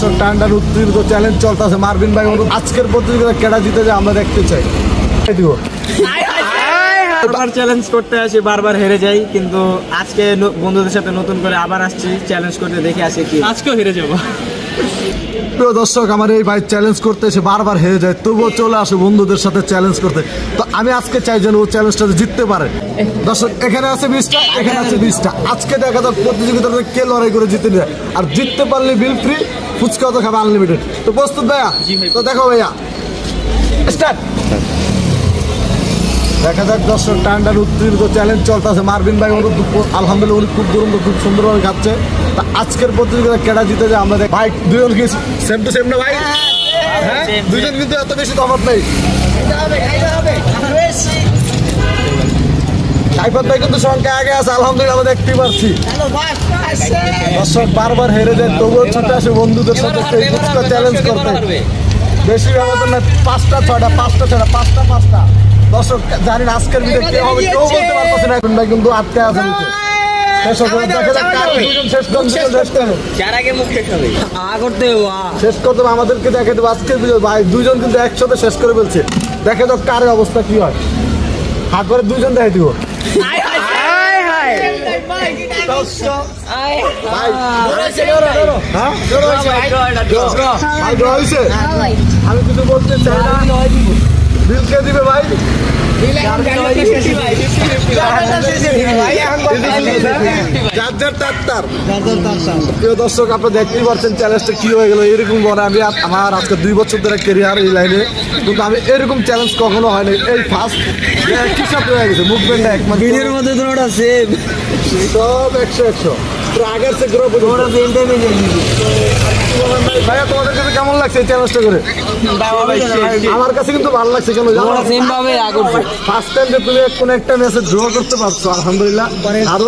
দর্শক টান্ডার উত্তীর্ণ চ্যালেঞ্জ চলতেছে মারবিন ভাই আজকের প্রতিযোগিতা কেডা জিতে যায় আমরা দেখতে চাই। বারবার চ্যালেঞ্জ করতে আসি, বারবার হেরে যাই, কিন্তু আজকে বন্ধুদের সাথে নতুন করে আবার আসছি চ্যালেঞ্জ করতে, দেখে আসি কি আজকেও হেরে যাবো। প্রিয় দর্শক, আমার এই ভাই চ্যালেঞ্জ করতে এসে বারবার হেরে যায়, তবুও চলে আসে বন্ধুদের সাথে চ্যালেঞ্জ করতে। তো আমি আজকে চাই যেন ও চ্যালেঞ্জটা জিততে পারে। দর্শক, এখানে আছে 20টা, এখানে আছে 20টা। আজকে দেখা যাক প্রতিযোগিতাতে কে লড়াই করে জিতে নেয়, আর জিততে পারলে বিল ফ্রি, ফুচকা তো খাবে আনলিমিটেড। তো প্রস্তুত ভাইয়া? তো দেখো ভাইয়া, স্টার্ট। দেখা যাক দর্শক টান্ডার উত্তীর্ণ চ্যালেঞ্জ চলতেছে মারবিন ভাই আলহামদুলিল্লাহ উনি খুব দুরন্ত খুব সুন্দরভাবে খাচ্ছে। তা আজকের প্রতিযোগিতা কেডা জিতে যায় আমরা ভাই দুজন কি সেম টু সেম না ভাই? হ্যাঁ, দুজন কিন্তু এত বেশি তফাৎ নেই। সাইফাত ভাই কিন্তু সংখ্যা আগে আছে, আলহামদুলিল্লাহ আমরা দেখতে পাচ্ছি। দর্শক বারবার হেরে যায়, তবুও ছুটে আসে বন্ধুদের সাথে সেই ফুচকা চ্যালেঞ্জ করতে। বেশি ব্যবধান না, 5টা 6টা 5টা 6টা 5টা 5টা। দর্শক জানি না আজকের ভিডিও কে হবে কেউ বলতে পারতেছে না, ভাই কিন্তু আটকে আছে নিচে। শেষ করতে হবে, আমাদেরকে দেখে দেবো আজকের ভিডিও। ভাই দুজন কিন্তু একসাথে শেষ করে ফেলছে, দেখে তো কারের অবস্থা কি হয়। হাত করে দুজন দেখে দিব। আমি কিছু বলতে চাই না, বিল কে দিবে ভাই? প্রিয় দর্শক, আপনি দেখতেই পাচ্ছেন চ্যালেঞ্জটা কি হয়ে গেল। এরকম বলে আমি আমার আজকে 2 বছর ধরে ক্যারিয়ার এই লাইনে, কিন্তু আমি এরকম চ্যালেঞ্জ কখনো হয়নি, এই ফার্স্ট। একই সাথে হয়ে গেছে মুভমেন্টটা এক মাস মধ্যে দুটোটা সেম, সব 100 আগের থেকে ভাইয়া। তোমাদের কাছে কেমন লাগছে এই চ্যালেঞ্জটা করে? আমার কাছে কিন্তু ভালো লাগছে। কেন ফার্স্ট টাইম যে তুমি কোনো একটা ম্যাচে ড্র করতে পারছো, আলহামদুলিল্লাহ। আরো